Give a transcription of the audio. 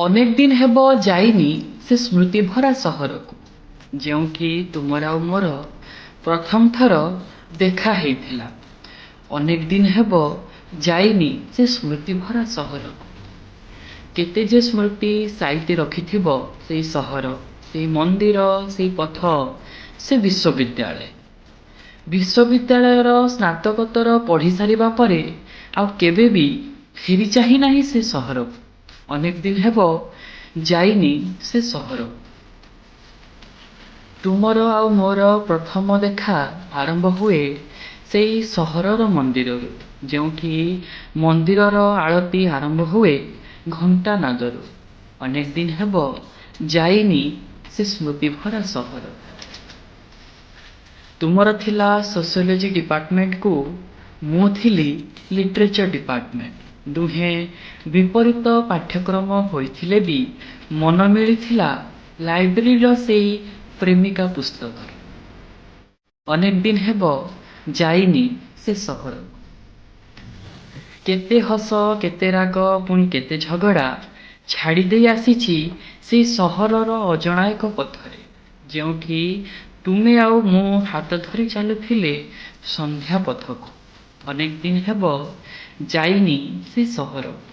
ଅନେକ ଦିନ ହେବ ଯାଇନି ସେ ସ୍ମୃତି ଭରା ସହରକୁ, ଯେଉଁଠି ତୁମର ଆଉ ମୋର ପ୍ରଥମ ଥର ଦେଖା ହେଇଥିଲା। ଅନେକ ଦିନ ହେବ ଯାଇନି ସେ ସ୍ମୃତି ଭରା ସହରକୁ। କେତେ ଯେ ସ୍ମୃତି ସାଇତି ରଖିଥିବ ସେଇ ସହର, ସେଇ ମନ୍ଦିର, ସେଇ ପଥ, ସେ ବିଶ୍ୱବିଦ୍ୟାଳୟ। ବିଶ୍ୱବିଦ୍ୟାଳୟର ସ୍ନାତକୋତ୍ତର ପଢ଼ି ସାରିବା ପରେ ଆଉ କେବେ ବି ଫେରି ଚାହିଁ ନାହିଁ ସେ ସହରକୁ। ଅନେକ ଦିନ ହେବ ଯାଇନି ସେ ସହରକୁ। ତୁମର ଆଉ ମୋର ପ୍ରଥମ ଦେଖା ଆରମ୍ଭ ହୁଏ ସେଇ ସହରର ମନ୍ଦିରରୁ, ଯେଉଁଠି ମନ୍ଦିରର ଆଳତି ଆରମ୍ଭ ହୁଏ ଘଣ୍ଟା ନାଦରୁ। ଅନେକ ଦିନ ହେବ ଯାଇନି ସେ ସ୍ମୃତି ଭରା ସହର। ତୁମର ଥିଲା ସୋସିଓଲୋଜି ଡିପାର୍ଟମେଣ୍ଟକୁ, ମୁଁ ଥିଲି ଲିଟରେଚର ଡିପାର୍ଟମେଣ୍ଟ। ଦୁହେଁ ବିପରୀତ ପାଠ୍ୟକ୍ରମ ହୋଇଥିଲେ ବି ମନ ମିଳିଥିଲା ଲାଇବ୍ରେରୀର ସେଇ ପ୍ରେମିକା ପୁସ୍ତକରେ। ଅନେକ ଦିନ ହେବ ଯାଇନି ସେ ସହରକୁ। କେତେ ହସ, କେତେ ରାଗ, ପୁଣି କେତେ ଝଗଡ଼ା ଛାଡ଼ି ଦେଇ ଆସିଛି ସେଇ ସହରର ଅଜଣା ଏକ ପଥରେ, ଯେଉଁଠି ତୁମେ ଆଉ ମୁଁ ହାତ ଧରି ଚାଲୁଥିଲେ ସନ୍ଧ୍ୟା ପଥକୁ। ଅନେକ ଦିନ ହେବ ଯାଇନି ସେ ସହରକୁ।